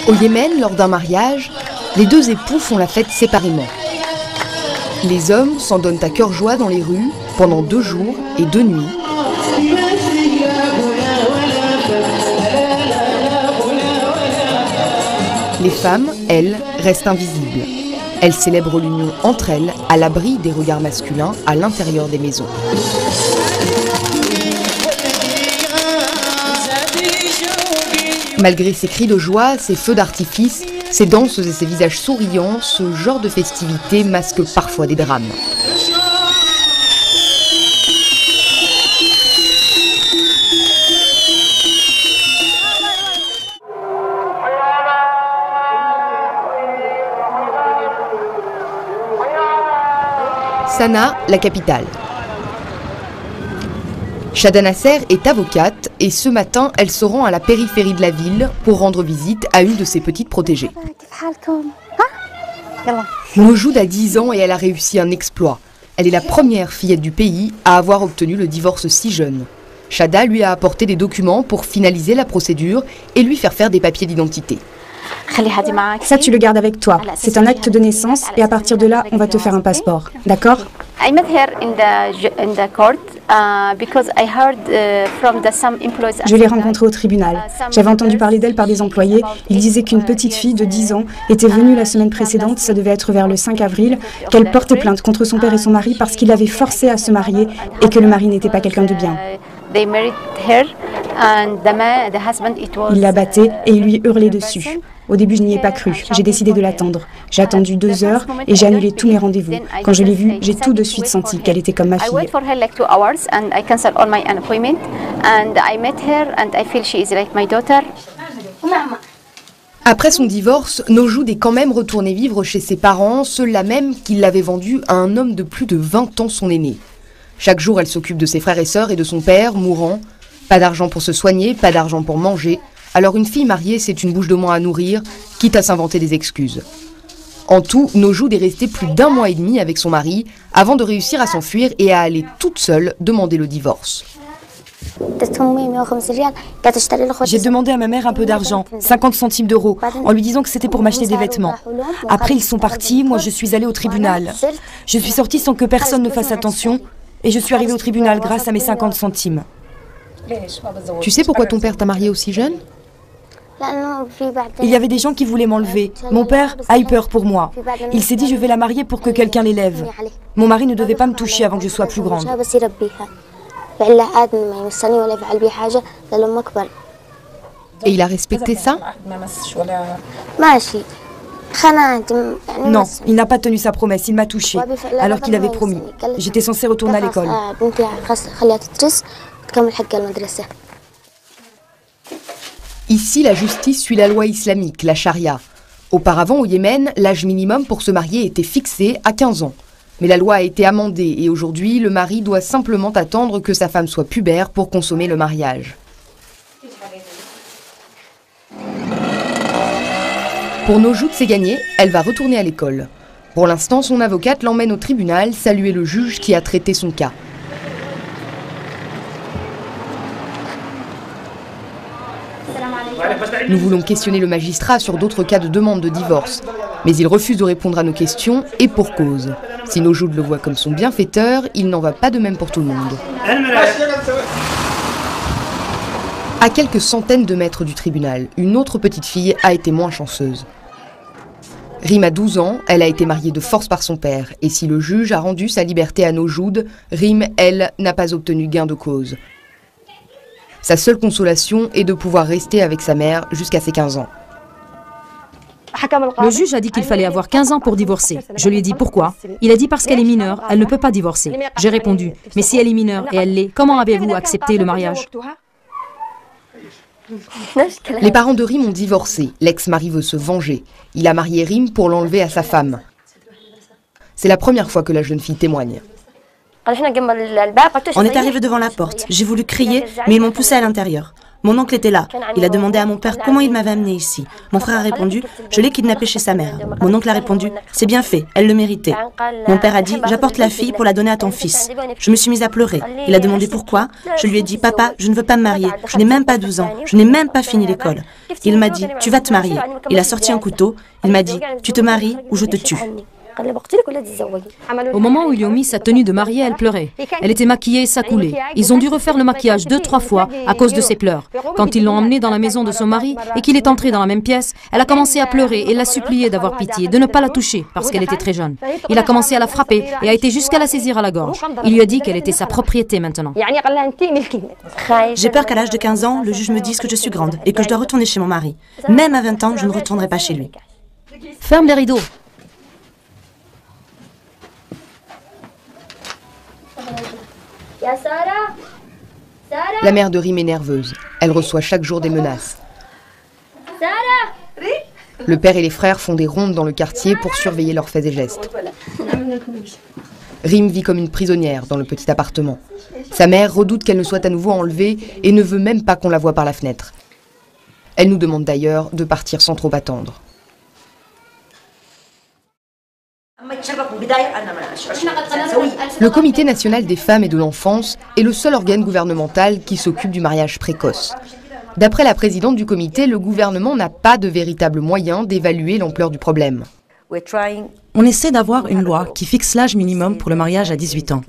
Au Yémen, lors d'un mariage, les deux époux font la fête séparément. Les hommes s'en donnent à cœur joie dans les rues pendant 2 jours et 2 nuits. Les femmes, elles, restent invisibles. Elles célèbrent l'union entre elles, à l'abri des regards masculins, à l'intérieur des maisons. Malgré ces cris de joie, ces feux d'artifice, ces danses et ces visages souriants, ce genre de festivité masque parfois des drames. Sanaa, la capitale. Shada Nasser est avocate et ce matin, elle se rend à la périphérie de la ville pour rendre visite à une de ses petites protégées. Moujoud a 10 ans et elle a réussi un exploit. Elle est la première fillette du pays à avoir obtenu le divorce si jeune. Shada lui a apporté des documents pour finaliser la procédure et lui faire des papiers d'identité. Ça, tu le gardes avec toi. C'est un acte de naissance et à partir de là, on va te faire un passeport. D'accord? Je l'ai rencontrée au tribunal. J'avais entendu parler d'elle par des employés. Ils disaient qu'une petite fille de 10 ans était venue la semaine précédente, ça devait être vers le 5 avril, qu'elle portait plainte contre son père et son mari parce qu'il l'avait forcée à se marier et que le mari n'était pas quelqu'un de bien. Il la battait et il lui hurlait dessus. Au début, je n'y ai pas cru. J'ai décidé de l'attendre. J'ai attendu 2 heures et j'ai annulé tous mes rendez-vous. Quand je l'ai vue, j'ai tout de suite senti qu'elle était comme ma fille. Après son divorce, Moujoud est quand même retournée vivre chez ses parents, ceux-là même qui l'avaient vendue à un homme de plus de 20 ans, son aîné. Chaque jour, elle s'occupe de ses frères et sœurs et de son père, mourant. Pas d'argent pour se soigner, pas d'argent pour manger. Alors une fille mariée, c'est une bouche de moins à nourrir, quitte à s'inventer des excuses. En tout, Moujoud est restée plus d'1 mois et demi avec son mari, avant de réussir à s'enfuir et à aller toute seule demander le divorce. J'ai demandé à ma mère un peu d'argent, 50 centimes d'euros, en lui disant que c'était pour m'acheter des vêtements. Après, ils sont partis, moi je suis allée au tribunal. Je suis sortie sans que personne ne fasse attention, et je suis arrivée au tribunal grâce à mes 50 centimes. Tu sais pourquoi ton père t'a mariée aussi jeune ? Il y avait des gens qui voulaient m'enlever. Mon père a eu peur pour moi. Il s'est dit je vais la marier pour que quelqu'un l'élève. Mon mari ne devait pas me toucher avant que je sois plus grande. Et il a respecté ça ? Non, il n'a pas tenu sa promesse, il m'a touchée, alors qu'il avait promis. J'étais censée retourner à l'école. Ici, la justice suit la loi islamique, la charia. Auparavant, au Yémen, l'âge minimum pour se marier était fixé à 15 ans. Mais la loi a été amendée et aujourd'hui, le mari doit simplement attendre que sa femme soit pubère pour consommer le mariage. Pour Moujoud, c'est gagné, elle va retourner à l'école. Pour l'instant, son avocate l'emmène au tribunal saluer le juge qui a traité son cas. Nous voulons questionner le magistrat sur d'autres cas de demande de divorce, mais il refuse de répondre à nos questions et pour cause. Si Moujoud le voit comme son bienfaiteur, il n'en va pas de même pour tout le monde. À quelques centaines de mètres du tribunal, une autre petite fille a été moins chanceuse. Rim a 12 ans, elle a été mariée de force par son père, et si le juge a rendu sa liberté à Moujoud, Rim, elle, n'a pas obtenu gain de cause. Sa seule consolation est de pouvoir rester avec sa mère jusqu'à ses 15 ans. Le juge a dit qu'il fallait avoir 15 ans pour divorcer. Je lui ai dit pourquoi. Il a dit parce qu'elle est mineure, elle ne peut pas divorcer. J'ai répondu, mais si elle est mineure et elle l'est, comment avez-vous accepté le mariage ? Les parents de Rim ont divorcé. L'ex-mari veut se venger. Il a marié Rim pour l'enlever à sa femme. C'est la première fois que la jeune fille témoigne. On est arrivé devant la porte. J'ai voulu crier, mais ils m'ont poussé à l'intérieur. Mon oncle était là. Il a demandé à mon père comment il m'avait amené ici. Mon frère a répondu, je l'ai kidnappé chez sa mère. Mon oncle a répondu, c'est bien fait, elle le méritait. Mon père a dit, j'apporte la fille pour la donner à ton fils. Je me suis mise à pleurer. Il a demandé pourquoi. Je lui ai dit, papa, je ne veux pas me marier. Je n'ai même pas 12 ans. Je n'ai même pas fini l'école. Il m'a dit, tu vas te marier. Il a sorti un couteau. Il m'a dit, tu te maries ou je te tue. Au moment où ils lui ont mis sa tenue de mariée, elle pleurait. Elle était maquillée et ça coulait. Ils ont dû refaire le maquillage 2-3 fois à cause de ses pleurs. Quand ils l'ont emmenée dans la maison de son mari et qu'il est entré dans la même pièce, elle a commencé à pleurer et l'a supplié d'avoir pitié, de ne pas la toucher parce qu'elle était très jeune. Il a commencé à la frapper et a été jusqu'à la saisir à la gorge. Il lui a dit qu'elle était sa propriété maintenant. J'ai peur qu'à l'âge de 15 ans, le juge me dise que je suis grande et que je dois retourner chez mon mari. Même à 20 ans, je ne retournerai pas chez lui. Ferme les rideaux. La mère de Rim est nerveuse. Elle reçoit chaque jour des menaces. Le père et les frères font des rondes dans le quartier pour surveiller leurs faits et gestes. Rim vit comme une prisonnière dans le petit appartement. Sa mère redoute qu'elle ne soit à nouveau enlevée et ne veut même pas qu'on la voie par la fenêtre. Elle nous demande d'ailleurs de partir sans trop attendre. Le Comité national des femmes et de l'enfance est le seul organe gouvernemental qui s'occupe du mariage précoce. D'après la présidente du comité, le gouvernement n'a pas de véritable moyen d'évaluer l'ampleur du problème. On essaie d'avoir une loi qui fixe l'âge minimum pour le mariage à 18 ans.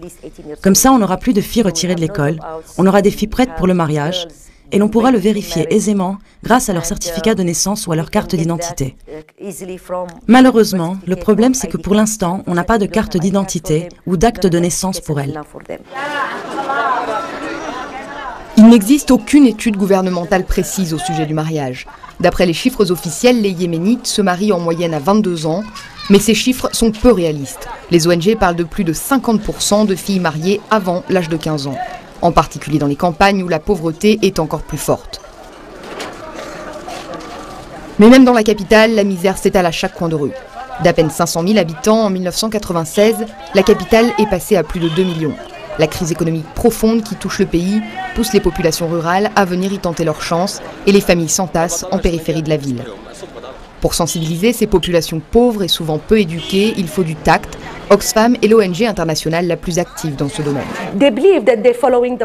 Comme ça, on n'aura plus de filles retirées de l'école, on aura des filles prêtes pour le mariage, et l'on pourra le vérifier aisément grâce à leur certificat de naissance ou à leur carte d'identité. Malheureusement, le problème c'est que pour l'instant, on n'a pas de carte d'identité ou d'acte de naissance pour elles. Il n'existe aucune étude gouvernementale précise au sujet du mariage. D'après les chiffres officiels, les Yéménites se marient en moyenne à 22 ans, mais ces chiffres sont peu réalistes. Les ONG parlent de plus de 50% de filles mariées avant l'âge de 15 ans. En particulier dans les campagnes où la pauvreté est encore plus forte. Mais même dans la capitale, la misère s'étale à chaque coin de rue. D'à peine 500 000 habitants en 1996, la capitale est passée à plus de 2 millions. La crise économique profonde qui touche le pays pousse les populations rurales à venir y tenter leur chance et les familles s'entassent en périphérie de la ville. Pour sensibiliser ces populations pauvres et souvent peu éduquées, il faut du tact. Oxfam est l'ONG internationale la plus active dans ce domaine.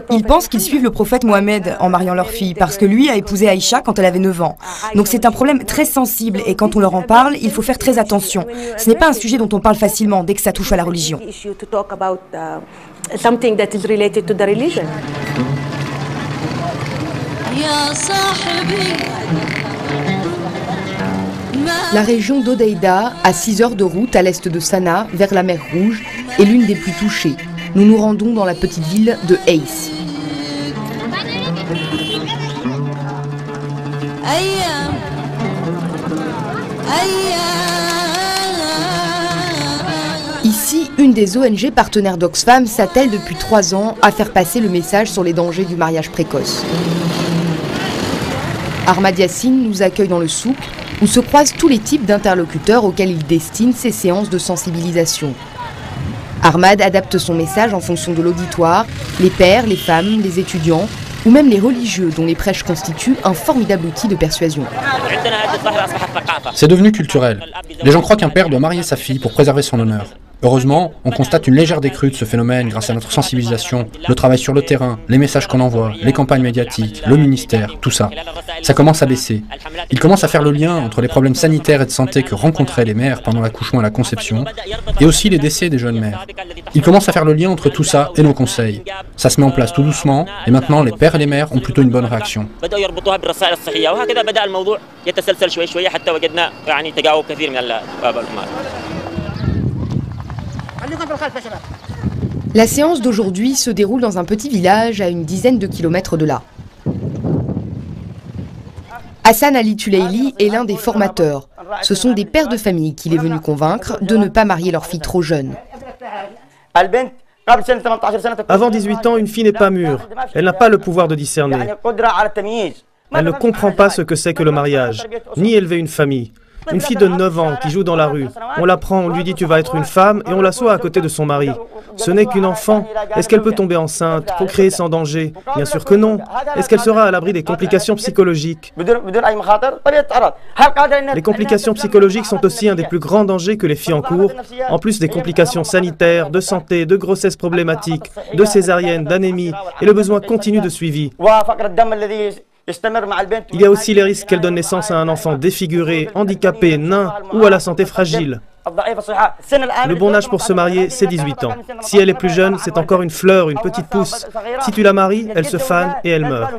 Ils pensent qu'ils suivent le prophète Mohamed en mariant leur fille, parce que lui a épousé Aïcha quand elle avait 9 ans. Donc c'est un problème très sensible et quand on leur en parle, il faut faire très attention. Ce n'est pas un sujet dont on parle facilement dès que ça touche à la religion. La région d'Hodeïda, à 6 heures de route à l'est de Sanaa, vers la mer Rouge, est l'une des plus touchées. Nous nous rendons dans la petite ville de Aïs. Ici, une des ONG partenaires d'Oxfam s'attelle depuis 3 ans à faire passer le message sur les dangers du mariage précoce. Ahmad Yassine nous accueille dans le souk, où se croisent tous les types d'interlocuteurs auxquels il destine ses séances de sensibilisation. Ahmad adapte son message en fonction de l'auditoire, les pères, les femmes, les étudiants, ou même les religieux dont les prêches constituent un formidable outil de persuasion. C'est devenu culturel. Les gens croient qu'un père doit marier sa fille pour préserver son honneur. Heureusement, on constate une légère décrue de ce phénomène grâce à notre sensibilisation, le travail sur le terrain, les messages qu'on envoie, les campagnes médiatiques, le ministère, tout ça. Ça commence à baisser. Il commence à faire le lien entre les problèmes sanitaires et de santé que rencontraient les mères pendant l'accouchement et la conception, et aussi les décès des jeunes mères. Il commence à faire le lien entre tout ça et nos conseils. Ça se met en place tout doucement, et maintenant les pères et les mères ont plutôt une bonne réaction. La séance d'aujourd'hui se déroule dans un petit village à une dizaine de kilomètres de là. Hassan Ali Tuleili est l'un des formateurs. Ce sont des pères de famille qu'il est venu convaincre de ne pas marier leur fille trop jeune. Avant 18 ans, une fille n'est pas mûre. Elle n'a pas le pouvoir de discerner. Elle ne comprend pas ce que c'est que le mariage, ni élever une famille. Une fille de 9 ans qui joue dans la rue. On la prend, on lui dit tu vas être une femme et on l'assoit à côté de son mari. Ce n'est qu'une enfant. Est-ce qu'elle peut tomber enceinte, procréer sans danger? Bien sûr que non. Est-ce qu'elle sera à l'abri des complications psychologiques? Les complications psychologiques sont aussi un des plus grands dangers que les filles encourent, en plus des complications sanitaires, de santé, de grossesse problématiques, de césarienne, d'anémie et le besoin continu de suivi. Il y a aussi les risques qu'elle donne naissance à un enfant défiguré, handicapé, nain ou à la santé fragile. Le bon âge pour se marier, c'est 18 ans. Si elle est plus jeune, c'est encore une fleur, une petite pousse. Si tu la maries, elle se fane et elle meurt.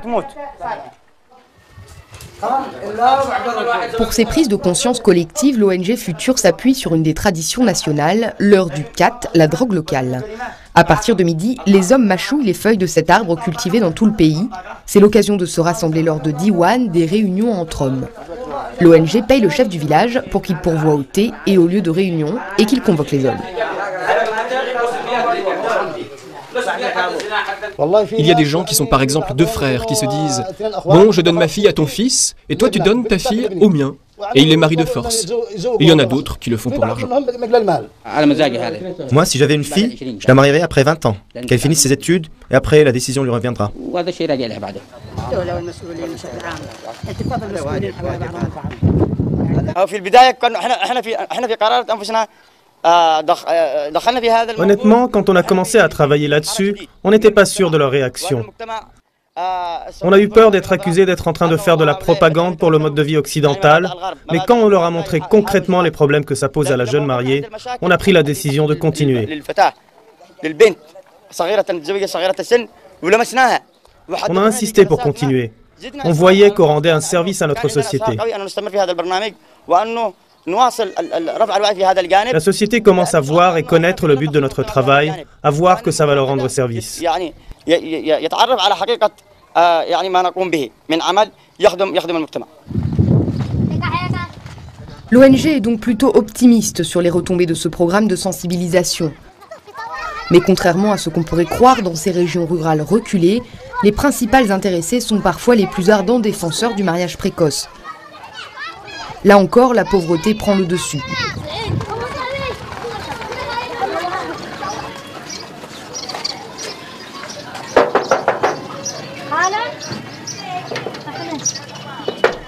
Pour ces prises de conscience collectives, l'ONG Futur s'appuie sur une des traditions nationales, l'heure du khat, la drogue locale. À partir de midi, les hommes mâchouillent les feuilles de cet arbre cultivé dans tout le pays. C'est l'occasion de se rassembler lors de diwan, des réunions entre hommes. L'ONG paye le chef du village pour qu'il pourvoie au thé et au lieu de réunion et qu'il convoque les hommes. Il y a des gens qui sont par exemple deux frères qui se disent « Bon, je donne ma fille à ton fils et toi tu donnes ta fille au mien ». Et il les marie de force. Il y en a d'autres qui le font pour l'argent. Moi, si j'avais une fille, je la marierais après 20 ans, qu'elle finisse ses études, et après la décision lui reviendra. Honnêtement, quand on a commencé à travailler là-dessus, on n'était pas sûr de leur réaction. On a eu peur d'être accusé d'être en train de faire de la propagande pour le mode de vie occidental, mais quand on leur a montré concrètement les problèmes que ça pose à la jeune mariée, on a pris la décision de continuer. On a insisté pour continuer. On voyait qu'on rendait un service à notre société. La société commence à voir et connaître le but de notre travail, à voir que ça va leur rendre service. L'ONG est donc plutôt optimiste sur les retombées de ce programme de sensibilisation. Mais contrairement à ce qu'on pourrait croire dans ces régions rurales reculées, les principales intéressées sont parfois les plus ardents défenseurs du mariage précoce. Là encore, la pauvreté prend le dessus.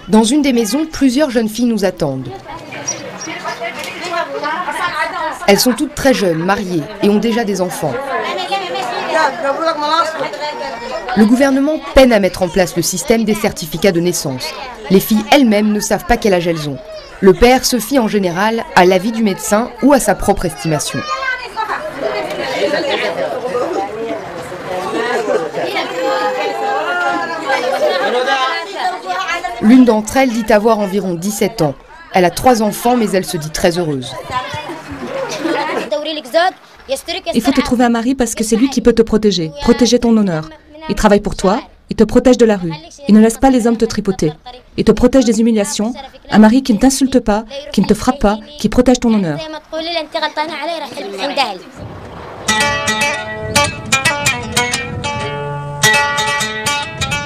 Dans une des maisons, plusieurs jeunes filles nous attendent. Elles sont toutes très jeunes, mariées et ont déjà des enfants. Le gouvernement peine à mettre en place le système des certificats de naissance. Les filles elles-mêmes ne savent pas quel âge elles ont. Le père se fie en général à l'avis du médecin ou à sa propre estimation. L'une d'entre elles dit avoir environ 17 ans. Elle a 3 enfants, mais elle se dit très heureuse. Il faut te trouver un mari parce que c'est lui qui peut te protéger ton honneur. Il travaille pour toi, il te protège de la rue. Il ne laisse pas les hommes te tripoter. Il te protège des humiliations. Un mari qui ne t'insulte pas, qui ne te frappe pas, qui protège ton honneur.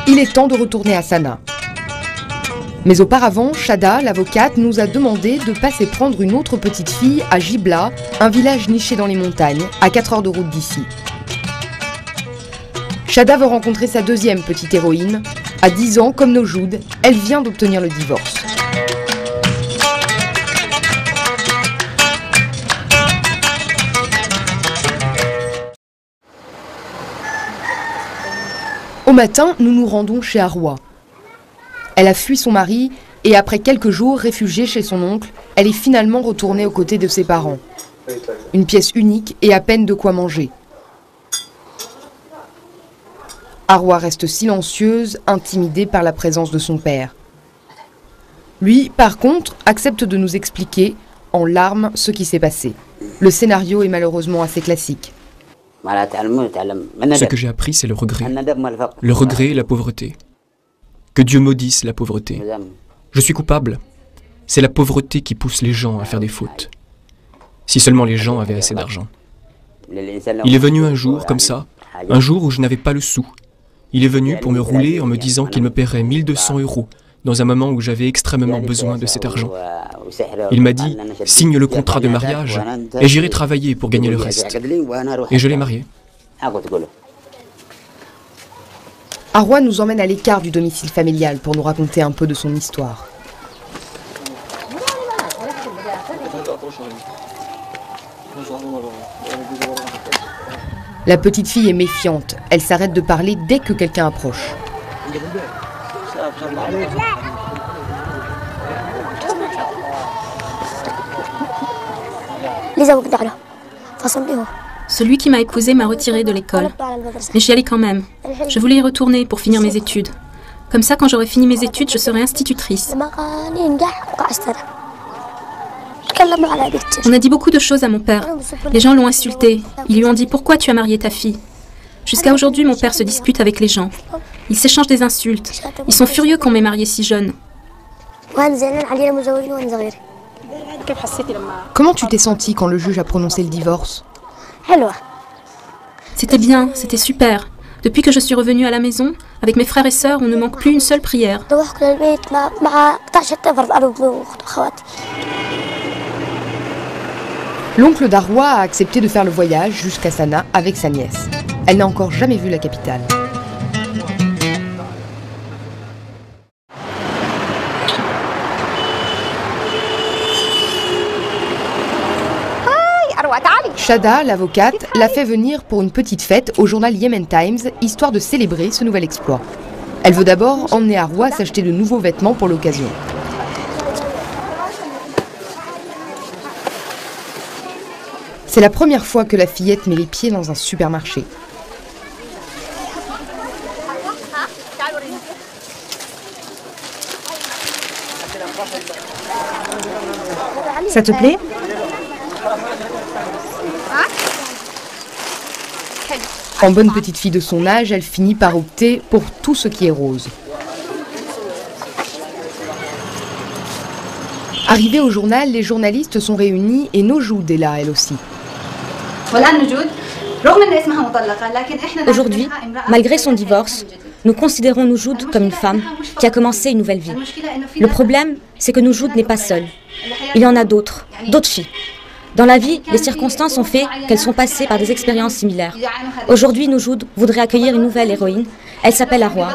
Il est temps de retourner à Sanaa. Mais auparavant, Chada, l'avocate, nous a demandé de passer prendre une autre petite fille à Jibla, un village niché dans les montagnes, à 4 heures de route d'ici. Chada veut rencontrer sa deuxième petite héroïne. À 10 ans, comme Nojoud, elle vient d'obtenir le divorce. Au matin, nous nous rendons chez Arwa. Elle a fui son mari et après quelques jours réfugiée chez son oncle, elle est finalement retournée aux côtés de ses parents. Une pièce unique et à peine de quoi manger. Arwa reste silencieuse, intimidée par la présence de son père. Lui, par contre, accepte de nous expliquer, en larmes, ce qui s'est passé. Le scénario est malheureusement assez classique. Ce que j'ai appris, c'est le regret. Le regret et la pauvreté. Que Dieu maudisse la pauvreté. Je suis coupable. C'est la pauvreté qui pousse les gens à faire des fautes. Si seulement les gens avaient assez d'argent. Il est venu un jour, comme ça, un jour où je n'avais pas le sou. Il est venu pour me rouler en me disant qu'il me paierait 1200 €, dans un moment où j'avais extrêmement besoin de cet argent. Il m'a dit « Signe le contrat de mariage et j'irai travailler pour gagner le reste. » Et je l'ai marié. Arwa nous emmène à l'écart du domicile familial pour nous raconter un peu de son histoire. La petite fille est méfiante. Elle s'arrête de parler dès que quelqu'un approche. Celui qui m'a épousée m'a retirée de l'école. Mais j'y allais quand même. Je voulais y retourner pour finir mes études. Comme ça, quand j'aurai fini mes études, je serai institutrice. On a dit beaucoup de choses à mon père. Les gens l'ont insulté. Ils lui ont dit « Pourquoi tu as marié ta fille ?» Jusqu'à aujourd'hui, mon père se dispute avec les gens. Ils s'échangent des insultes. Ils sont furieux qu'on m'ait mariée si jeune. Comment tu t'es sentie quand le juge a prononcé le divorce? C'était bien, c'était super. Depuis que je suis revenue à la maison, avec mes frères et sœurs, on ne manque plus une seule prière. L'oncle d'Arwa a accepté de faire le voyage jusqu'à Sanaa avec sa nièce. Elle n'a encore jamais vu la capitale. Shada, l'avocate, l'a fait venir pour une petite fête au journal Yemen Times, histoire de célébrer ce nouvel exploit. Elle veut d'abord emmener Arwa s'acheter de nouveaux vêtements pour l'occasion. C'est la première fois que la fillette met les pieds dans un supermarché. Ça te plaît ? En bonne petite fille de son âge, elle finit par opter pour tout ce qui est rose. Arrivée au journal, les journalistes sont réunis et Nojoud est là, elle aussi. Aujourd'hui, malgré son divorce, nous considérons Nojoud comme une femme qui a commencé une nouvelle vie. Le problème, c'est que Nojoud n'est pas seule. Il y en a d'autres filles. Dans la vie, les circonstances ont fait qu'elles sont passées par des expériences similaires. Aujourd'hui, Nojoud voudrait accueillir une nouvelle héroïne. Elle s'appelle Arwa.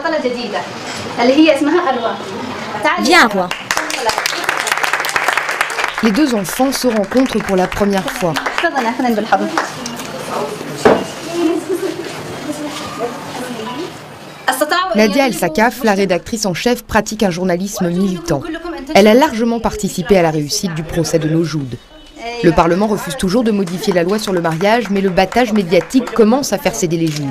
Viens, Arwa. Les deux enfants se rencontrent pour la première fois. Nadia El-Sakaf, la rédactrice en chef, pratique un journalisme militant. Elle a largement participé à la réussite du procès de Nojoud. Le Parlement refuse toujours de modifier la loi sur le mariage, mais le battage médiatique commence à faire céder les juges.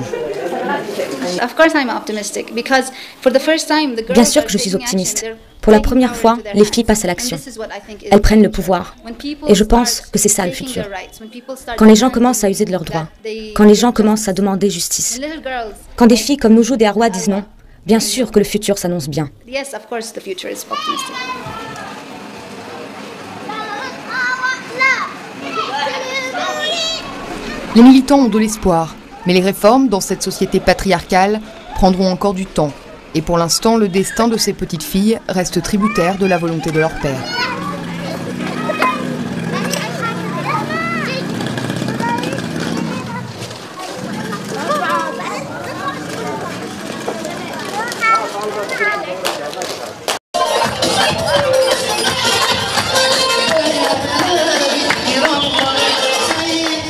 Bien sûr que je suis optimiste. Pour la première fois, les filles passent à l'action. Elles prennent le pouvoir. Et je pense que c'est ça le futur. Quand les gens commencent à user de leurs droits, quand les gens commencent à demander justice, quand des filles comme Nojoud et Arwa disent non, bien sûr que le futur s'annonce bien. Les militants ont de l'espoir, mais les réformes dans cette société patriarcale prendront encore du temps. Et pour l'instant, le destin de ces petites filles reste tributaire de la volonté de leur père.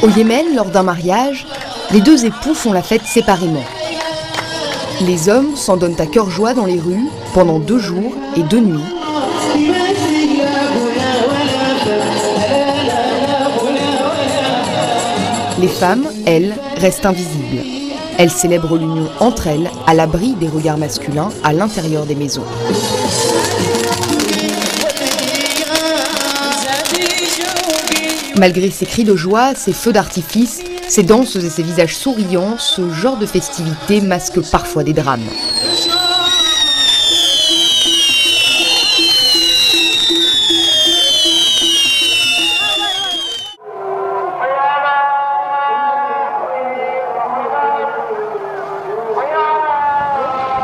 Au Yémen, lors d'un mariage, les deux époux font la fête séparément. Les hommes s'en donnent à cœur joie dans les rues pendant 2 jours et 2 nuits. Les femmes, elles, restent invisibles. Elles célèbrent l'union entre elles, à l'abri des regards masculins, à l'intérieur des maisons. Malgré ces cris de joie, ces feux d'artifice, ces danses et ces visages souriants, ce genre de festivité masque parfois des drames.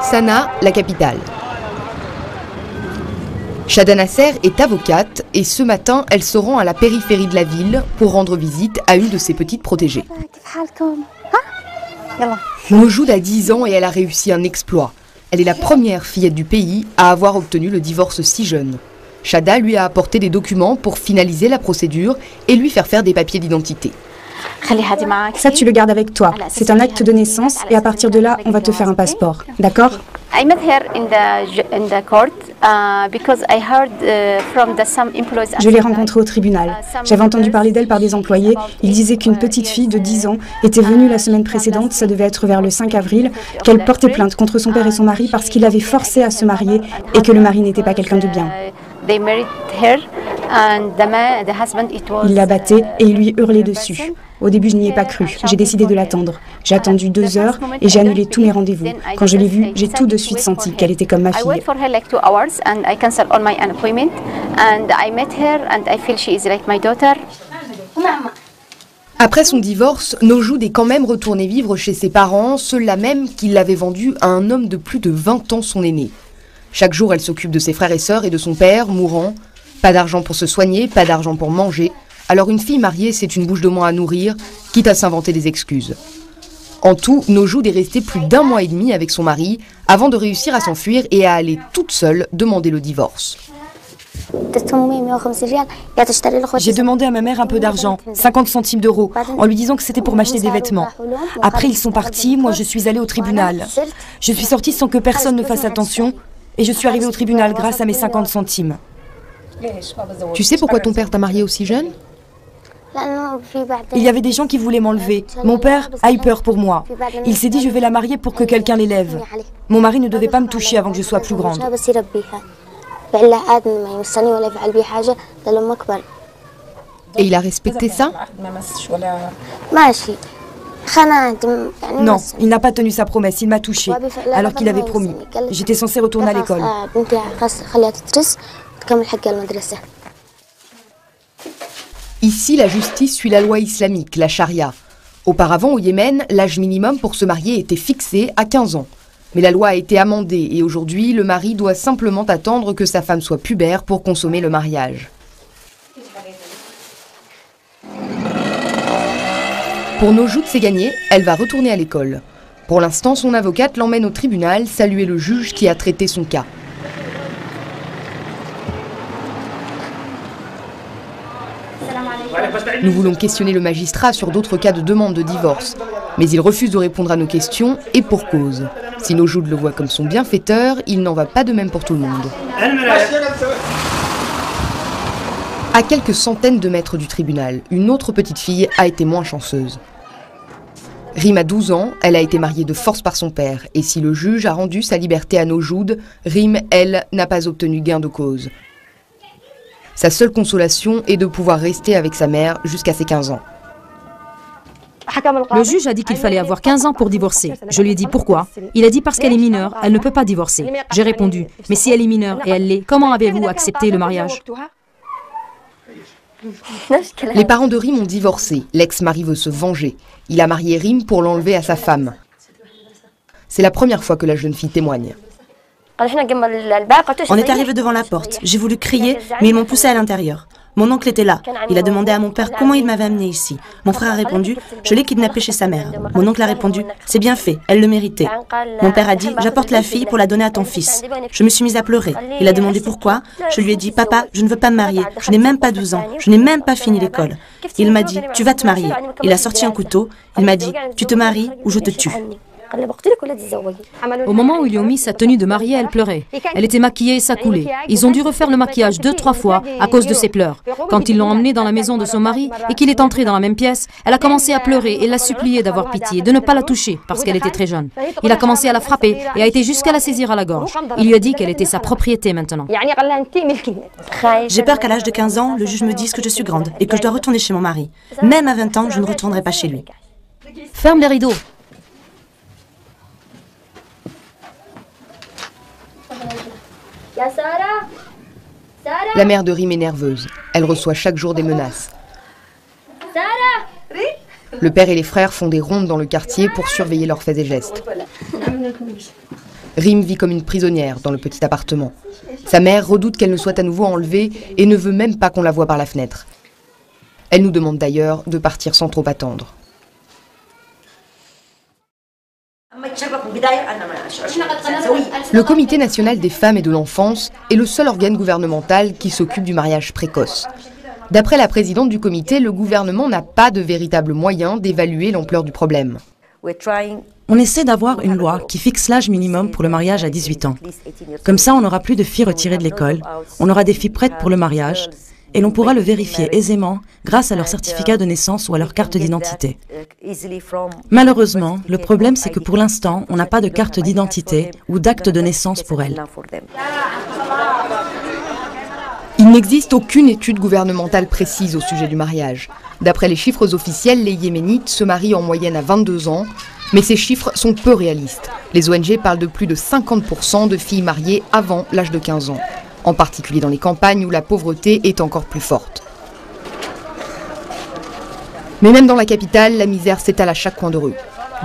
Sanaa, la capitale. Shada Nasser est avocate et ce matin, elle se rend à la périphérie de la ville pour rendre visite à une de ses petites protégées. Nojoud a 10 ans et elle a réussi un exploit. Elle est la première fillette du pays à avoir obtenu le divorce si jeune. Shada lui a apporté des documents pour finaliser la procédure et lui faire faire des papiers d'identité. Ça, tu le gardes avec toi. C'est un acte de naissance et à partir de là, on va te faire un passeport. D'accord ? Je l'ai rencontrée au tribunal. J'avais entendu parler d'elle par des employés. Ils disaient qu'une petite fille de 10 ans était venue la semaine précédente, ça devait être vers le 5 avril, qu'elle portait plainte contre son père et son mari parce qu'il l'avait forcée à se marier et que le mari n'était pas quelqu'un de bien. Il la battait et il lui hurlait dessus. Au début, je n'y ai pas cru. J'ai décidé de l'attendre. J'ai attendu 2 heures et j'ai annulé tous mes rendez-vous. Quand je l'ai vue, j'ai tout de suite senti qu'elle était comme ma fille. Après son divorce, Nojoud est quand même retournée vivre chez ses parents, ceux-là même qui l'avaient vendue à un homme de plus de 20 ans, son aîné. Chaque jour, elle s'occupe de ses frères et sœurs et de son père, mourant. Pas d'argent pour se soigner, pas d'argent pour manger. Alors une fille mariée, c'est une bouche de moins à nourrir, quitte à s'inventer des excuses. En tout, Nojoud est restée plus d'1 mois et demi avec son mari, avant de réussir à s'enfuir et à aller toute seule demander le divorce. J'ai demandé à ma mère un peu d'argent, 50 centimes d'euros, en lui disant que c'était pour m'acheter des vêtements. Après, ils sont partis, moi je suis allée au tribunal. Je suis sortie sans que personne ne fasse attention, et je suis arrivée au tribunal grâce à mes 50 centimes. Tu sais pourquoi ton père t'a mariée aussi jeune ? Il y avait des gens qui voulaient m'enlever. Mon père a eu peur pour moi. Il s'est dit je vais la marier pour que quelqu'un l'élève. Mon mari ne devait pas me toucher avant que je sois plus grande. Et il a respecté ça ? Non, il n'a pas tenu sa promesse, il m'a touchée, alors qu'il avait promis. J'étais censée retourner à l'école. Ici, la justice suit la loi islamique, la charia. Auparavant, au Yémen, l'âge minimum pour se marier était fixé à 15 ans. Mais la loi a été amendée et aujourd'hui, le mari doit simplement attendre que sa femme soit pubère pour consommer le mariage. Pour Nojoud, c'est gagné, elle va retourner à l'école. Pour l'instant, son avocate l'emmène au tribunal saluer le juge qui a traité son cas. Nous voulons questionner le magistrat sur d'autres cas de demande de divorce, mais il refuse de répondre à nos questions et pour cause. Si Nojoud le voit comme son bienfaiteur, il n'en va pas de même pour tout le monde. À quelques centaines de mètres du tribunal, une autre petite fille a été moins chanceuse. Rim a 12 ans, elle a été mariée de force par son père, et si le juge a rendu sa liberté à Nojoud, Rim, elle, n'a pas obtenu gain de cause. Sa seule consolation est de pouvoir rester avec sa mère jusqu'à ses 15 ans. Le juge a dit qu'il fallait avoir 15 ans pour divorcer. Je lui ai dit pourquoi. Il a dit parce qu'elle est mineure, elle ne peut pas divorcer. J'ai répondu, mais si elle est mineure et elle l'est, comment avez-vous accepté le mariage ? Les parents de Rim ont divorcé. L'ex-mari veut se venger. Il a marié Rim pour l'enlever à sa femme. C'est la première fois que la jeune fille témoigne. On est arrivé devant la porte. J'ai voulu crier, mais ils m'ont poussé à l'intérieur. Mon oncle était là. Il a demandé à mon père comment il m'avait amené ici. Mon frère a répondu, je l'ai kidnappé chez sa mère. Mon oncle a répondu, c'est bien fait, elle le méritait. Mon père a dit, j'apporte la fille pour la donner à ton fils. Je me suis mise à pleurer. Il a demandé pourquoi. Je lui ai dit, papa, je ne veux pas me marier. Je n'ai même pas 12 ans. Je n'ai même pas fini l'école. Il m'a dit, tu vas te marier. Il a sorti un couteau. Il m'a dit, tu te maries ou je te tue. Au moment où ils lui ont mis sa tenue de mariée, elle pleurait. Elle était maquillée et ça coulait. Ils ont dû refaire le maquillage 2-3 fois à cause de ses pleurs. Quand ils l'ont emmenée dans la maison de son mari et qu'il est entré dans la même pièce, elle a commencé à pleurer et l'a supplié d'avoir pitié, de ne pas la toucher parce qu'elle était très jeune. Il a commencé à la frapper et a été jusqu'à la saisir à la gorge. Il lui a dit qu'elle était sa propriété maintenant. J'ai peur qu'à l'âge de 15 ans, le juge me dise que je suis grande et que je dois retourner chez mon mari. Même à 20 ans, je ne retournerai pas chez lui. Ferme les rideaux. La mère de Rim est nerveuse. Elle reçoit chaque jour des menaces. Le père et les frères font des rondes dans le quartier pour surveiller leurs faits et gestes. Rim vit comme une prisonnière dans le petit appartement. Sa mère redoute qu'elle ne soit à nouveau enlevée et ne veut même pas qu'on la voie par la fenêtre. Elle nous demande d'ailleurs de partir sans trop attendre. Le Comité national des femmes et de l'enfance est le seul organe gouvernemental qui s'occupe du mariage précoce. D'après la présidente du comité, le gouvernement n'a pas de véritable moyen d'évaluer l'ampleur du problème. On essaie d'avoir une loi qui fixe l'âge minimum pour le mariage à 18 ans. Comme ça, on n'aura plus de filles retirées de l'école, on aura des filles prêtes pour le mariage, et l'on pourra le vérifier aisément grâce à leur certificat de naissance ou à leur carte d'identité. Malheureusement, le problème c'est que pour l'instant, on n'a pas de carte d'identité ou d'acte de naissance pour elles. Il n'existe aucune étude gouvernementale précise au sujet du mariage. D'après les chiffres officiels, les Yéménites se marient en moyenne à 22 ans, mais ces chiffres sont peu réalistes. Les ONG parlent de plus de 50% de filles mariées avant l'âge de 15 ans, en particulier dans les campagnes où la pauvreté est encore plus forte. Mais même dans la capitale, la misère s'étale à chaque coin de rue.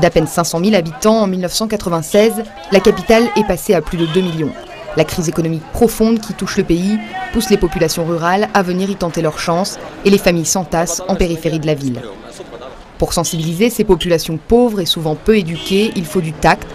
D'à peine 500 000 habitants en 1996, la capitale est passée à plus de 2 millions. La crise économique profonde qui touche le pays pousse les populations rurales à venir y tenter leur chance et les familles s'entassent en périphérie de la ville. Pour sensibiliser ces populations pauvres et souvent peu éduquées, il faut du tact,